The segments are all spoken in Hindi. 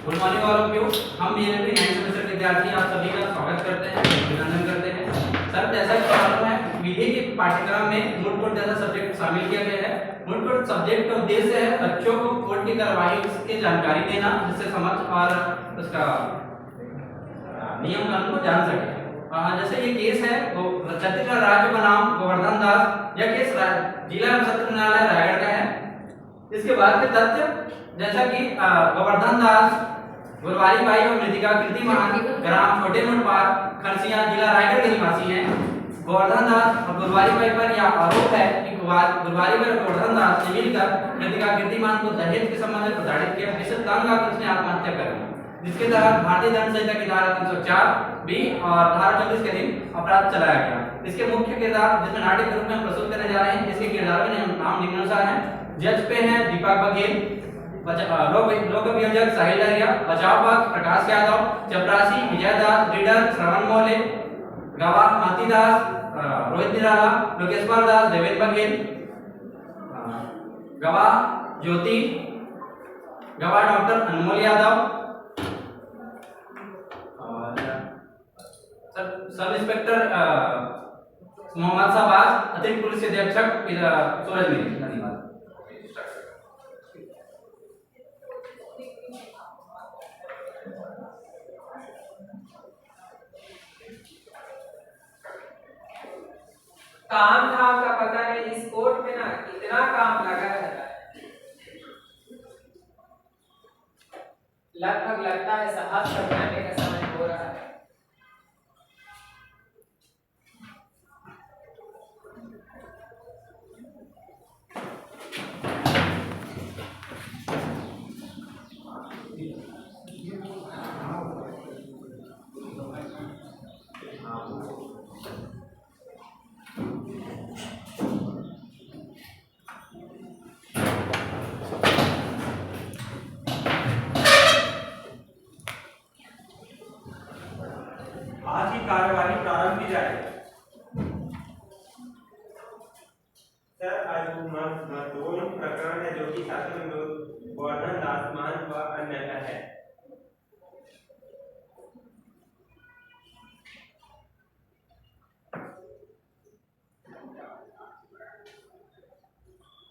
Good morning all of you. हम बीएमपी 9th सेमेस्टर के विद्यार्थी आप सभी का स्वागत करते हैं, अभिनंदन करते हैं। सर जैसा कि मालूम है विधि के पाठ्यक्रम में मूड कोड जैसा सब्जेक्ट शामिल किया गया है। मूड कोड सब्जेक्ट का उद्देश्य है बच्चों को कोड की कार्रवाई की जानकारी देना, जिससे समझ और उसका नियम कानून को जान सके। जैसे ये केस है वो छत्तीसगढ़ राज्य बनाम गोवर्धन दास, यह केस जिला सत्र न्यायालय रायगढ़ का है। इसके बाद के तथ्य जैसा कि गोवर्धन दास गुरवारी बाई और मृतिका कीर्तिमान ग्राम छोटे मुंडपार खरसिया जिला रायगढ़ के निवासी हैं। गोवर्धन दास और गुरवारी बाई पर यह आरोप है कि गुरवारी बाई और गोवर्धन दास ने मिलकर मृतिका कीर्तिमान को दहेज के संबंध में प्रताड़ित किया, जिससे तंग आकर उसने आत्महत्या कर ली, जिसके तहत भारतीय दंड संहिता की धारा 304 बी और धारा 24 के अधीन अपराध चलाया गया। इसके मुख्य किरदार जिसमें नाटक के रूप में हम प्रस्तुत करने जा रहे हैं, इसके किरदारों के नाम निम्नानुसार हैं। जज पे हैं दीपक बघेल, लोक अभियोजक साहिल दरिया, बचाव पक्ष प्रकाश यादव, चपरासी विजय दास, रीडर श्रवण मोले, गवाह माती दास, रोहित निराला, लोकेश्वर दास, देवेंद्र बघेल, गवाह ज्योति, गवाह डॉक्टर अनमोल यादव और सब इंस्पेक्टर मोहम्मद शाहबाज, अतिरिक्त पुलिस अधीक्षक सूरज मिरी। धन्यवाद। काम धाम का पता नहीं, इस कोर्ट में ना इतना काम लगा रहता है, लगभग लगता है साहब समझाने का समय हो रहा है। आज की कार्यवाही प्रारंभ की जाए। सर, आज महत्वपूर्ण प्रकरण है जो कि शासन विरोध गोवर्धन दास महंत व अन्य का है।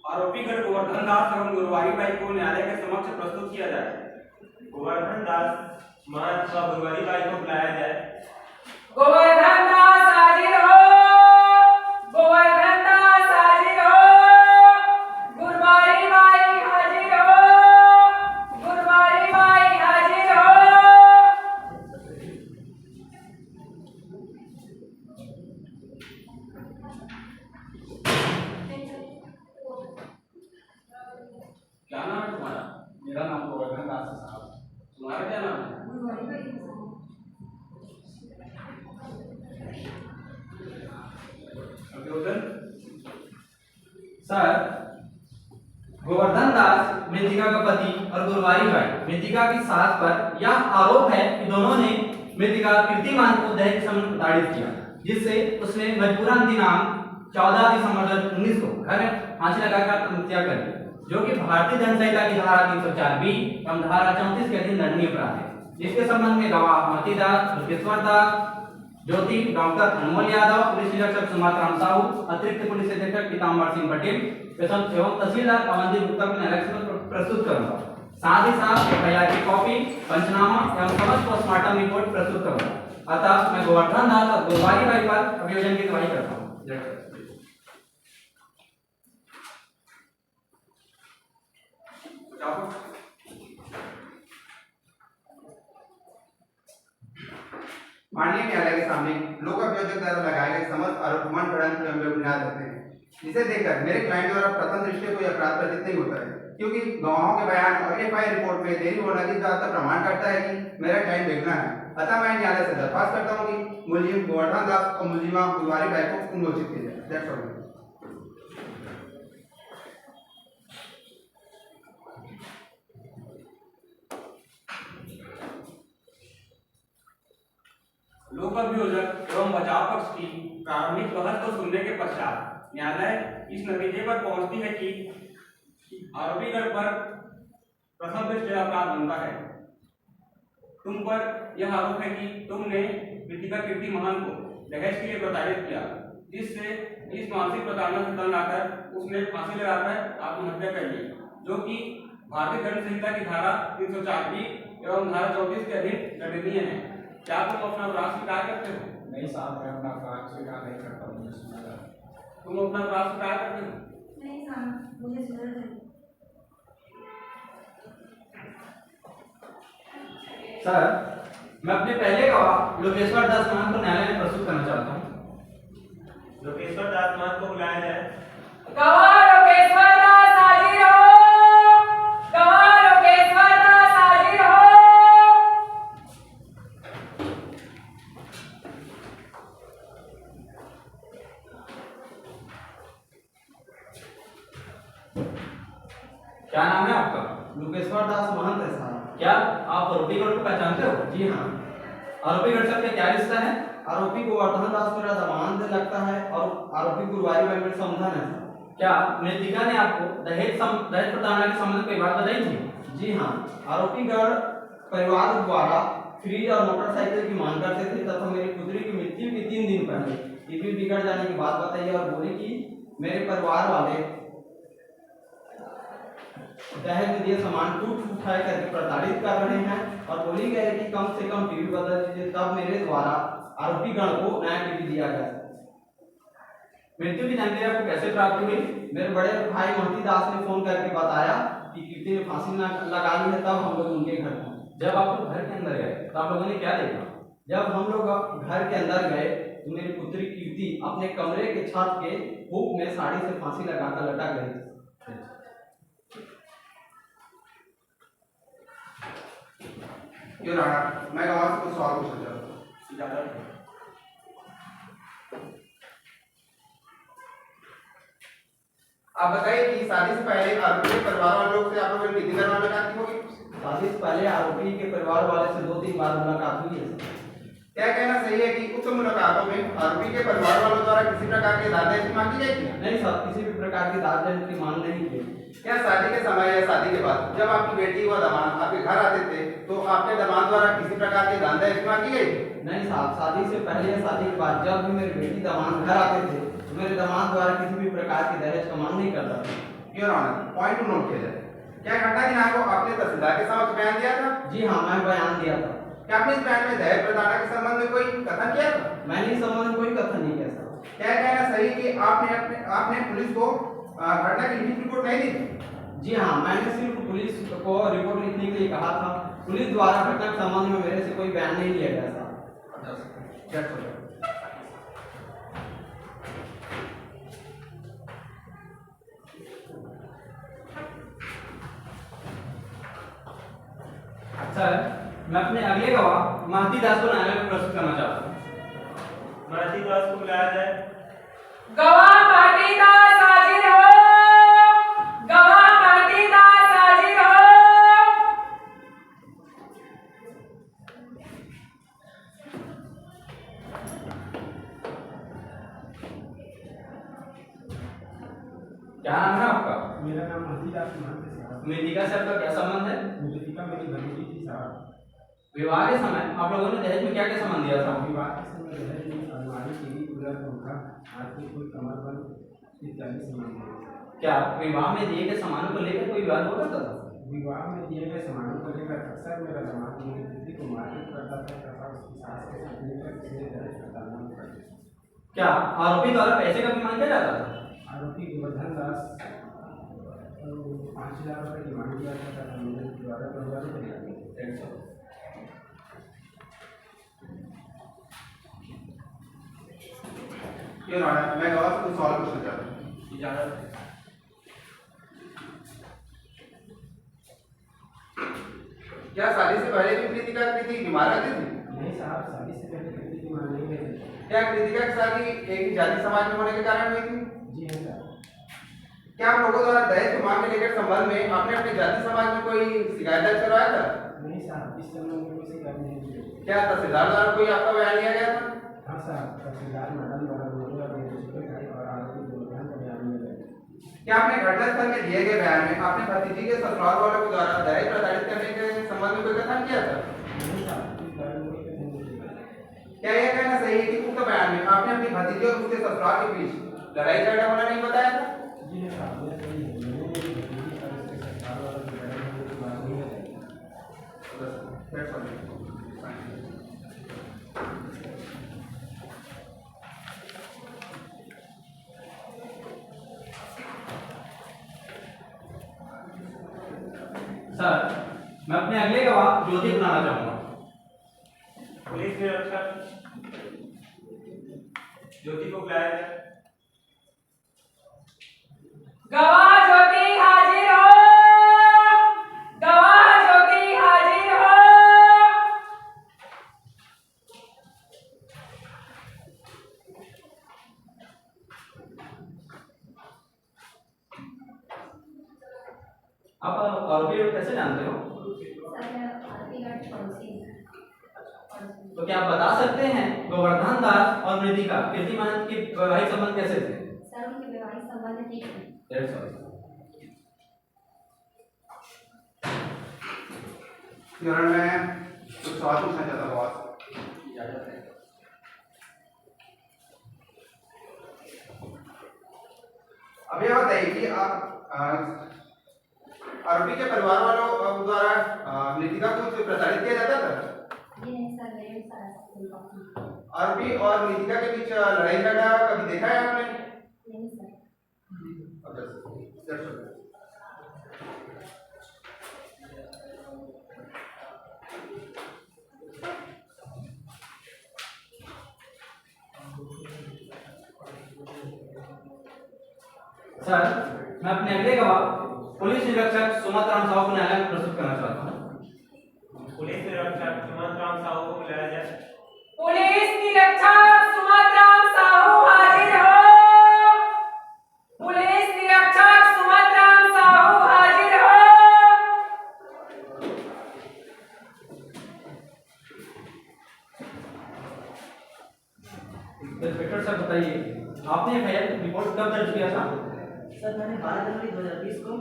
आरोपीगण गोवर्धन दास एवं गुरवारी बाई को न्यायालय के समक्ष प्रस्तुत किया जाए। गोवर्धन दास महंत व गुरवारी बाई को बुलाया जाए। गोवर्धन दास हाजिर हो, गोवर्धन दास हाजिर हो, गुरवारी बाई हाजिर हो, गुरवारी बाई हाजिर हो। क्या नाम है तुम्हारा? मेरा नाम गोवर्धन दास है साहब। तुम्हारा क्या नाम है? सर, गोवर्धन दास मृतिका का पति और गुरवारी बाई मृतिका की सास पर यह आरोप है कि दोनों ने मृतिका कीर्तिमान को दहेज के संबंध में प्रताड़ित किया, जिससे उसने मजबूरन दिनांक 14 दिसंबर 2019 को घर में फांसी लगाकर आत्महत्या कर ली, जो कि भारतीय दंड संहिता की धारा 304 बी एवं धारा 34 के अधीन दंडनीय अपराध है। जिसके संबंध में गवाह माती दास, लोकेश्वर दास, ज्योति, डॉक्टर अनमोल यादव, पुलिस निरीक्षक सुमात्राम साहू, अतिरिक्त पुलिस अधीक्षक पीताम्बर सिंह पटेल एवं तहसीलदार अवंती गुप्ता को न्यायालय में प्रस्तुत करूंगा। साथ ही साथ एफआईआर की कॉपी, पंचनामा एवं समस्त पोस्टमार्टम रिपोर्ट प्रस्तुत करूंगा। अतः मैं गोवर्धन दास और गुरवारी बाई पर अभियोजन की गवाही करता हूँ। माननीय न्यायालय के सामने लोक अभियोजक द्वारा लगाए गए समस्त आरोप मनगढ़ंत एवं बेबुनियाद होते हैं, जिसे देखकर मेरे क्लाइंट द्वारा प्रथम दृष्टया कोई अपराध प्रतीत नहीं होता है, क्योंकि गवाहों के बयान और एफआईआर रिपोर्ट में देरी होना इस बात का प्रमाण करता है कि मेरा क्लाइंट बेगुनाह है। अतः मैं न्यायालय से दरख्वास्त करता हूँ कि मुलजिम गोवर्धन दास और मुलजिमा गुरवारी बाई को उन्मोचित किया जाए। That's all. लोक अभियोजक एवं बचाव पक्ष की प्रारंभिक बहस को सुनने के पश्चात न्यायालय इस नतीजे पर पहुंचती है कि आरोपीगण पर प्रथम दृष्टया अपराध बनता है। तुम पर यह आरोप है कि तुमने कृतिका कीर्ति महान को दहेज के लिए प्रताड़ित किया, जिससे इस मानसिक प्रताड़ना से तंग आकर उसने फांसी लगाकर आत्महत्या कर ली, जो कि भारतीय दंड संहिता की धारा 304 एवं धारा 34 के अधीन दंडनीय है। क्या तुम अपना अपराध स्वीकार करते हो? नहीं साहब, मैं अपना अपराध स्वीकार नहीं करता हूँ। मुझे सुना था। तुम अपना अपराध स्वीकार करते हो? नहीं साहब, मुझे जरूरत है। सर, मैं अपने पहले गवाह लोकेश्वर दास मान को न्यायालय में प्रस्तुत करना चाहता हूँ। लोकेश्वर दास मान को बुलाया जाए। गवाह लोकेश्वर दास हाजिर हो। गवाह लोकेश्वर दास हाजिर हो। क्या नाम है आपका? लोकेश्वर दास महंत है साहब। क्या आप आरोपीगढ़ को पहचानते हो? जी हाँ। आरोपीगढ़ से आपका क्या रिश्ता है? आरोपी गोवर्धन दास मेरा दामाद लगता है और आरोपी गुरुवारी भाई मेरे समधन है। क्या मृतिका ने आपको दहेज प्रताड़ना के संबंध में कोई बात बताई थी? जी हाँ। आरोपीगढ़ परिवार द्वारा फ्रिज और मोटरसाइकिल की मांग करते थे तथा मेरी पुत्री की मृत्यु के 3 दिन पहले टीवी बिगड़ जाने की बात बताई और बोली कि मेरे परिवार वाले दहेज में दिए सामान टूट फूटाई करके प्रताड़ित कर रहे हैं और बोली गई कि कम से कम टीवी बदल दीजिए। तब मेरे द्वारा आरोपीगण को नया टीवी दिया गया। मृत्यु की जानकारी आपको कैसे प्राप्त हुई? मेरे बड़े भाई महती दास ने फोन करके बताया कि कीर्ति ने फांसी लगा ली है, तब हम लोग उनके घर पहुंचे। जब आप लोग घर के अंदर गए तो आप लोगों ने क्या देखा? जब हम लोग घर के अंदर गए तो मेरी पुत्री कीर्ति अपने कमरे के छत के हुक में साड़ी से फांसी लगाकर लटक गई। क्यों राणा, मैं गवाह से कुछ सवाल पूछना चाहता हूँ। आप बताइए कि शादी से पहले आरोपी के परिवार वालों से आप लोगों ने कितनी बार मुलाकात की होगी? शादी से पहले आरोपी के परिवार वाले से 2-3 बार मुलाकात हुई है। क्या कहना सही है कि उक्त मुलाकातों में आरोपी के परिवार वालों द्वारा किसी प्रकार के दाज दहेज मांगी गई थी? नहीं सर, किसी भी प्रकार की दाज दहेज की मांग नहीं की। क्या शादी के समय या शादी के बाद जब आपकी बेटी व दामाद आपके घर आते थे तो आपके दामाद द्वारा किसी प्रकार के दान दहेज मांगी गई? नहीं साहब, शादी से पहले या शादी के बाद जब भी मेरी बेटी दामाद घर आते थे तो मेरे दामाद द्वारा किसी भी प्रकार की दहेज का मांग नहीं करता था। योर ऑनर, पॉइंट नोट किया जाए। क्या घटना दिनांक को आपने तहसीलदार के समक्ष बयान दिया था? जी हाँ, मैं बयान दिया था। क्या आपने इस बयान में दहेज प्रताड़ना के संबंध में कोई कथन किया था? मैंने इस संबंध में कोई कथन नहीं किया सर। क्या कहना सही कि आपने पुलिस को घटना की लिखित रिपोर्ट नहीं दी थी? जी हाँ, मैंने सिर्फ पुलिस को रिपोर्ट लिखने के लिए कहा था। पुलिस द्वारा घटना के संबंध में मेरे से कोई बयान नहीं लिया गया था। सर, मैं अपने अगले गवाह महती दास को न्यायालय में प्रस्तुत करना चाहता हूँ। महती दास को बुलाया जाए। गवाह महती दास हाजिर हो। गवाह महती दास हाजिर हो। क्या नाम है आपका? मेरा नाम महती दास महंत है साहब। मृतिका से आपका क्या संबंध है? मृतिका मेरी भतीजी थी साहब। विवाह के समय आप लोगों ने दहेज में क्या क्या सामान दिया था? विवाह के समय दहेज में अलमारी, टीवी, कूलर, पंखा, आरती, कोई कमरबंद इत्यादि सामान दिए। क्या विवाह में दिए गए सामानों को लेकर कोई विवाद हो जाता था? विवाह में दिए गए सामानों को लेकर अक्सर मेरा दामाद मेरी पुत्री को मारपीट करता था तथा उसकी सास के साथ मिलकर उसे दहेज प्रताड़ना करते थे। क्या आरोपी द्वारा पैसे का भी मांग किया जाता था? आरोपी गोवर्धन दास 5,000 रुपये की मांग किया था तथा मेरे द्वारा 2,000 रुपये दिया गया। योर ऑनर, मैं गवाह से कुछ सवाल पूछना चाहता हूँ। इजाजत है। क्या शादी से पहले भी कृतिका बीमार रहती थी? नहीं साहब, शादी से पहले कृति की मांग नहीं गई थी। क्या कृतिका की शादी एक ही जाति समाज में होने के कारण हुई थी? जी हाँ सर। क्या आप लोगों द्वारा दहेज की मांग को लेकर संबंध में आपने अपने जाति समाज में कोई शिकायत दर्ज करवाया था? नहीं साहब, इस संबंध में कोई शिकायत नहीं की। क्या तहसीलदार द्वारा कोई आपका बयान लिया गया था? हाँ साहब, तहसीलदार मैडम द्वारा मुझे और मेरे भाई और आरोपी गोवर्धन का बयान लिया गया। क्या आपने घटनास्थल में दिए गए बयान में अपने भतीजी के ससुराल वालों के द्वारा दहेज प्रताड़ित करने के संबंध में कोई कथन किया था? नहीं साहब, क्या यह कहना सही है कि उक्त बयान में आपने अपनी भतीजी और उसके ससुराल के बीच लड़ाई झगड़ा होना नहीं बताया था? जी नहीं साहब, ये सही है। मैंने मेरी भतीजी और उसके ससुराल वालों की लड़ाई होने की बात नहीं बताई। That's all. Fine. सर, मैं अपने अगले गवाह ज्योति बुलाना चाहूंगा। पुलिस निरीक्षक ज्योति को बुलाया जाए। गवाह ज्योति हाजिर हो। गवाह ज्योति हाजिर हो। आप आरोपी को कैसे जानते हो? तो क्या आप बता सकते हैं गोवर्धन दास और मृतिका कीर्तिमान के वैवाहिक संबंध कैसे थे? सर उनके वैवाहिक संबंध ठीक है। That's all. योर ऑनर, मैं कुछ सवाल पूछना चाहता हूँ बॉस। इजाजत है। अब यह बताइए कि आप आरोपी के परिवार वालों द्वारा मृतिका को कुछ प्रताड़ित किया जाता था? ये नहीं सर, मेरे सारा कोई बात नहीं। आरोपी और मृतिका के बीच लड़ाई झगड़ा कभी देखा है आपने? नहीं सर। That's all. सर, मैं अपने अगले गवाह पुलिस निरीक्षक सुमत राम साहू को न्यायालय में प्रस्तुत करना चाहता हूँ। पुलिस निरीक्षक सुमंत राम साहू को बुलाया जाए। पुलिस निरीक्षक सुमत राम साहू हाजिर हो। पुलिस निरीक्षक सुमत राम साहू हाजिर हो। इंस्पेक्टर साहब बताइए, आपने एफआईआर रिपोर्ट कब दर्ज किया था? सर मैंने 12 जनवरी 2020 को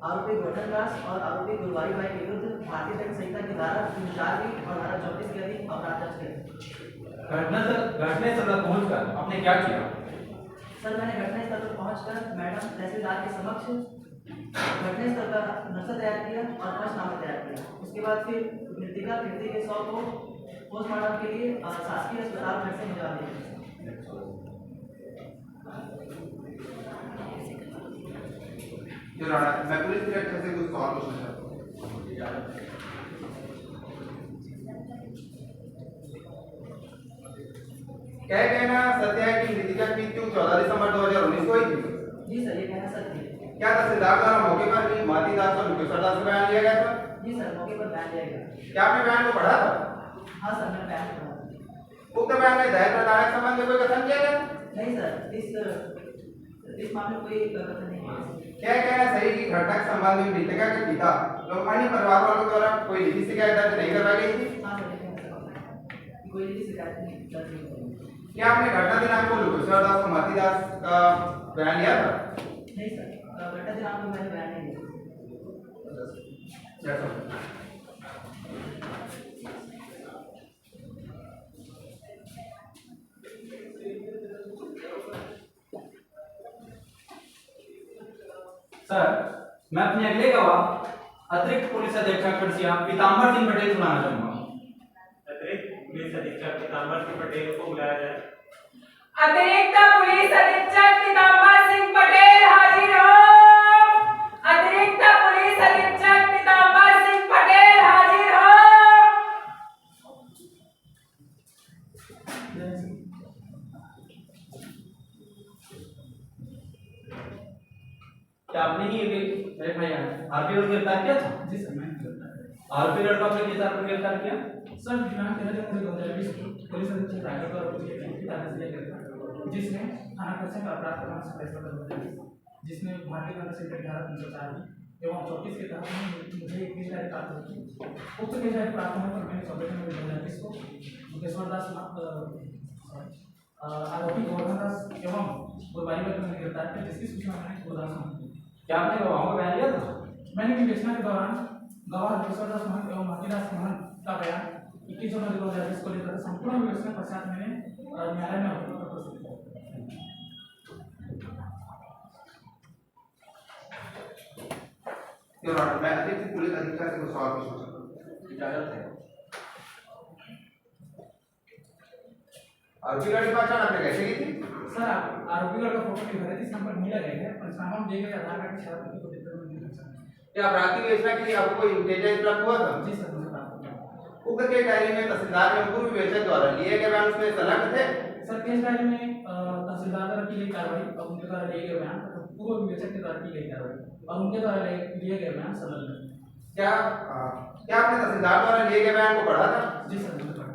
आरोपी गोवर्धन दास और आरोपी गुरुवारी भाई के विरुद्ध भारतीय दंड संहिता की धारा 304 और धारा 34 के अधीन अपराध दर्ज किया। घटनास्थल तक पहुंचकर आपने क्या किया? सर मैंने घटनास्थल पर पहुंचकर मैडम तहसीलदार के समक्ष घटनास्थल का नक्शा तैयार किया और पंचनामा तैयार किया। उसके बाद फिर मृतिका कीर्ति के शव को पोस्टमार्टम के लिए शासकीय अस्पताल घर से भिजवा दिया। योर ऑनर, मैं पुलिस निरीक्षक से कुछ सवाल पूछना चाहता हूँ। क्या यह कहना सत्य है कि मृतिका की मृत्यु 14 दिसंबर 2019 को हुई थी? जी सर, ये कहना सत्य है। क्या तहसीलदार द्वारा मौके पर भी माती दास और मुकेश्वर दास का बयान लिया गया था? जी सर, मौके पर बयान लिया गया। क्या आपने बयान को पढ़ा था? हाँ सर, मैंने बयान पढ़ा। उक्त बयान में दहेज प्रताड़ना संबंध में कोई कथन किया गया? नहीं सर, इस मामले में कोई कथन नहीं है। क्या यह कहना सही कि घटना के संबंध में मृतिका के पिता एवं अन्य परिवार वालों द्वारा कोई लिखित शिकायत दर्ज नहीं करवाई गई थी? हाँ सर, ये कहना सर, कोई भी शिकायत नहीं दर्ज नहीं हुई। क्या आपने घटना दिनांक को मुकेश्वर दास और माती दास का बयान लिया था? नहीं सर, घटना दिनांक को मैंने बयान नहीं दिया। That's all. सर, मैं अपने अगले गवाह अतिरिक्त पुलिस अधीक्षक कृषिया पीताम्बर सिंह पटेल को बुलाना चाहूंगा। अतिरिक्त पुलिस अधीक्षक पीताम्बर सिंह पटेल को बुलाया जाए। अतिरिक्त पुलिस अधीक्षक पीताम्बर सिंह पटेल हाजिर हो। अतिरिक्त पुलिस अधीक्षक पीताम्बर सिंह पटेल हाजिर हो। क्या आपने ही आरोपी को गिरफ्तार किया था? जी सर, मैंने गिरफ्तार किया। आरोपी लड़का आपने किस आरोप में गिरफ्तार किया? सर दिनांक 13 जनवरी 2020 को पुलिस अधीक्षक रायगढ़ द्वारा पुलिस की थाने से गिरफ्तार किया, जिसमें थाना प्रशासन का अपराध क्रमांक 27/2020, जिसमें भारतीय दंड संहिता की धारा 304 एवं 34 के तहत मुझे एक गिरफ्तारी प्राप्त हुई थी। उक्त गिरफ्तारी प्राप्त होने पर मैंने 14 जनवरी 2020 को मुकेश्वर दास आरोपी गोवर्धन दास एवं गुरुवारी भाई को गिरफ्तार किया, जिसकी सूचना मैंने गुरुदास को दी। क्या आपने गवाहों का बयान लिया था? मैंने विवेचना के दौरान गवाह मुकेश्वर दास महंत एवं मातीदास महंत का बयान 21 जनवरी 2020 को लेकर संपूर्ण विवेचना पश्चात मैंने न्यायालय में अपना प्रस्तुत किया। योर ऑनर, मैं अतिरिक्त पुलिस अधीक्षक से कुछ सवाल पूछना चाहता हूं। इजाजत है। आरोपी गाड़ी की पहचान आपने कैसे की थी? सर आरोपी का फोटो के भरे इस नंबर मिला गया है, पंचनामा में दिए गए आधार कार्ड की छाया को देखकर मैं नहीं सकता। क्या अपराधी की योजना के लिए आपको कोई इंटेलिजेंस प्राप्त हुआ था? जी सर, मुझे प्राप्त हुआ। उक्त के डायरी में तहसीलदार एवं पूर्व विवेचक द्वारा लिए गए बयान उसमें संलग्न थे? सर केस डायरी में तहसीलदार द्वारा की गई कार्रवाई और उनके द्वारा लिए गए बयान तथा पूर्व विवेचक के द्वारा की गई कार्रवाई और उनके द्वारा लिए गए बयान संलग्न है। क्या आपने तहसीलदार द्वारा लिए गए बयान को पढ़ा था? जी सर, मुझे पढ़ा है।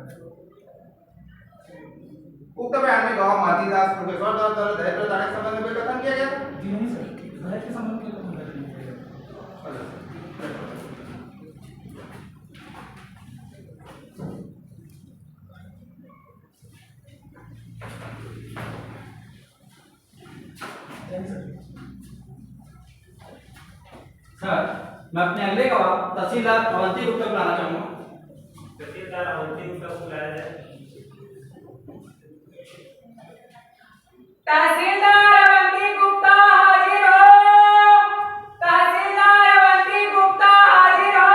उक्त बयान में गवाह मातीदास प्रोफेसर द्वारा दहेज प्रताड़ना के संबंध में कोई कथन किया गया था? जी नहीं सर, दहेज के संबंध में कोई कथन नहीं किया गया। सर, मैं अपने अगले गवाह तहसीलदार अवंती गुप्ता को बुलाना चाहूंगा। तहसीलदार अवंती गुप्ता को बुलाया जाए। तहसीलदार अवंती गुप्ता हाजिर हो। तहसीलदार अवंती गुप्ता हाजिर हो।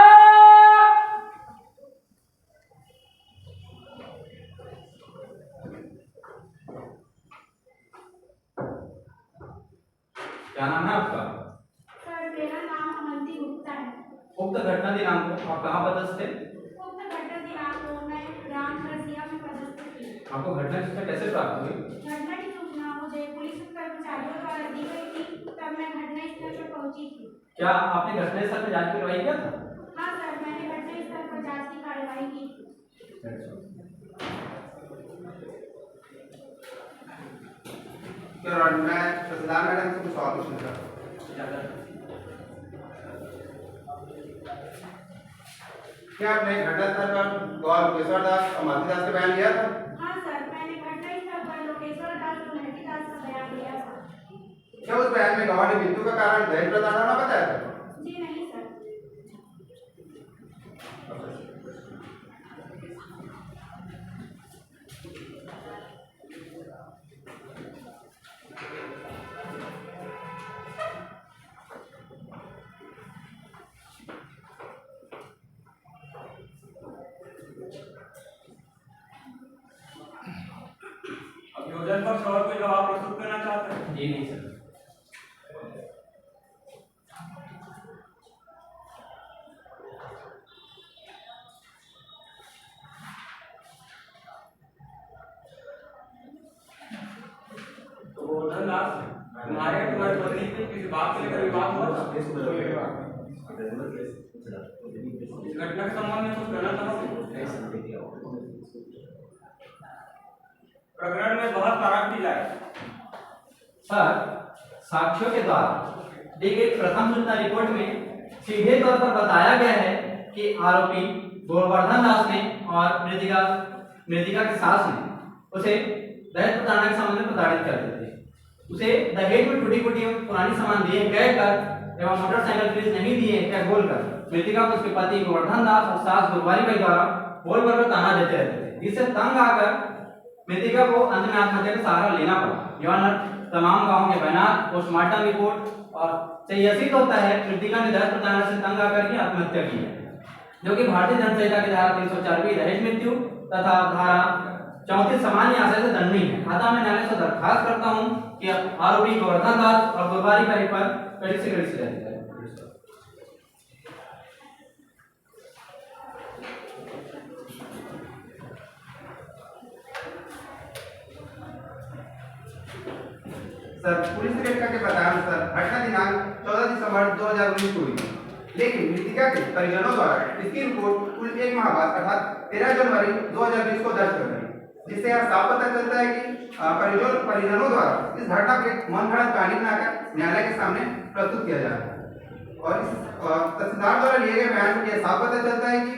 क्या नाम है आपका? सर मेरा नाम अमंती गुप्ता है। उक्त घटना दिनांक को आप कहाँ पदस्थ थे? उक्त घटना दिनांक को मैं ग्राम रसिया में पदस्थ थी। आपको घटना की सूचना कैसे प्राप्त हुई? घटना की सूचना मुझे पुलिस कर्मचारियों द्वारा दी गई थी, तब मैं घटना स्थल पर पहुंची थी। क्या आपने घटना स्थल पर जांच करवाई क्या था? हाँ सर, मैंने घटना स्थल पर जांच की कार्रवाई की थी। योर ऑनर, मैं तहसीलदार मैडम से कुछ सवाल पूछना चाहता हूं। इजाजत है। क्या आपने घटनास्थल पर गवाह लोकेश्वर दास और मातीदास का बयान लिया था? हाँ सर, मैंने घटना स्थल पर लोकेश्वर दास और महती दास का बयान लिया था। क्या उस बयान में गवाह ने मृत्यु का कारण दहेज प्रताड़ना बताया था? जी नहीं सर। अभियोजन पक्ष और कोई जवाब प्रस्तुत करना चाहते हैं? जी नहीं सर। तो धनदास, तुम्हारी पत्नी के किसी बात को लेकर विवाद हुआ था? इस घटना के संबंध में कुछ कहना चाहोगे? प्रकरण में बहस आरंभ की जाए। सर, साक्ष्यों के द्वारा दी गई प्रथम सूचना रिपोर्ट में सीधे तौर पर बताया गया है कि आरोपी गोवर्धन दास ने और मृतिका की सास ने उसे दहेज प्रताड़ना के संबंध में प्रताड़ित कर दिए थे। उसे दहेज में टूटी फूटी पुरानी सामान दिए कहकर एवं मोटरसाइकिल फ्रीज नहीं दिए क्या बोलकर मृतिका को उसके पति गोवर्धन दास और सास गुरबारी भाई द्वारा बोल बोल कर ताना देते रहते थे, जिससे तंग आकर मृतिका को अंत में आत्महत्या का सहारा लेना पड़ा। योर ऑनर, तमाम गांवों के बयान, पोस्टमार्टम रिपोर्ट और से यह सिद्ध होता है मृतिका ने दहेज प्रताड़ना से तंग आकर ही आत्महत्या की है, जो कि भारतीय दंड संहिता की धारा 304 दहेज मृत्यु तथा धारा 34 सामान्य आशय से दंडनीय है। अतः मैं न्यायालय से दरखास्त करता हूं कि आरोपी गोवर्धन दास और गुरबारी भाई पर कड़ी से कड़ी सजा दी जाए। सर, पुलिस निरीक्षक के बतानुसार घटना दिनांक 14 दिसंबर 2019 को हुई, लेकिन मृतिका के परिजनों द्वारा इसकी रिपोर्ट कुल 1 माह बाद अर्थात 13 जनवरी 2020 को दर्ज कर दी, जिससे यह साफ पता चलता है कि परिजनों द्वारा इस घटना के मन घड़त कहानी बनाकर न्यायालय के सामने प्रस्तुत किया जा रहा है। और इस तहसीलदार द्वारा लिए गए बयान से यह साफ पता चलता है कि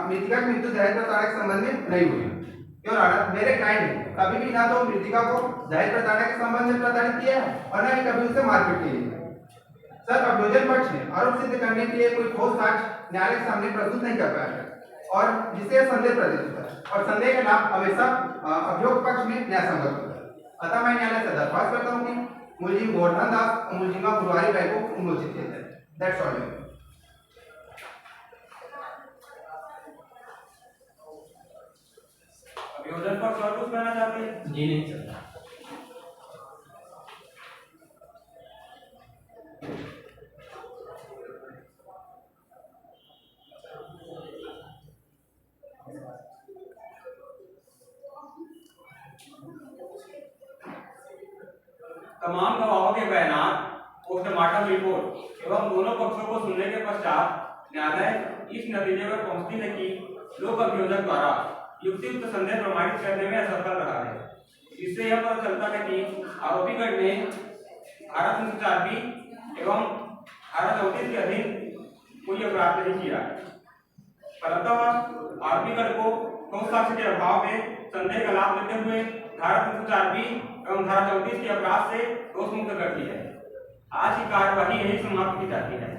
मृतिका की मृत्यु दहेज प्रताड़ना के संबंध में नहीं हुई। योर ऑनर, मेरे क्लाइंट ने कभी भी ना तो मृतिका को दहेज प्रताड़ना के संबंध में प्रताड़ित किया है और न ही कभी उसे मारपीट की है। सर, अभियोजन पक्ष ने आरोप सिद्ध करने के लिए कोई ठोस साक्ष्य न्यायालय के सामने प्रस्तुत नहीं कर पाया है और जिससे संदेह प्रतीत होता है और संदेह का लाभ हमेशा अभियोग पक्ष में न्यायसंगत होता है। अतः मैं न्यायालय से दरख्वास्त करता हूँ कि मुलजिम गोवर्धन दास और मुलजिमा गुरुवारी बाई को उन्मोचित किया जाए। That's all. अभियोजन पर सवाल कुछ कहना चाहते हैं? जी नहीं सर। तमाम गवाहों के बयान, पोस्टमार्टम रिपोर्ट एवं दोनों पक्षों को सुनने के पश्चात न्यायालय इस नतीजे पर पहुंचती है कि लोक अभियोजक द्वारा युक्तियुक्त संदेह प्रमाणित करने में असफल रहा है। इससे यह पता चलता है कि आरोपीगण ने धारा 304B एवं धारा 34 के अधीन कोई अपराध नहीं किया। परंतु आरोपीगण को ठोस साक्ष्य के अभाव में संदेह का लाभ लेते हुए धारा 304B एवं धारा 34 के अपराध से दोष मुक्त करती है। आज की कार्यवाही यही समाप्त की जाती है।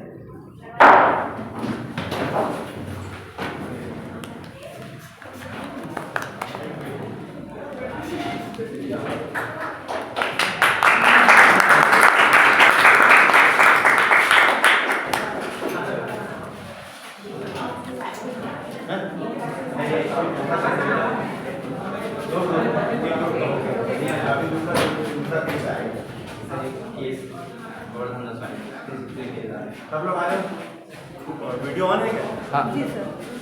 गोवर्धन दास सब लोग आ रहे हैं? वीडियो ऑन है क्या? जी सर।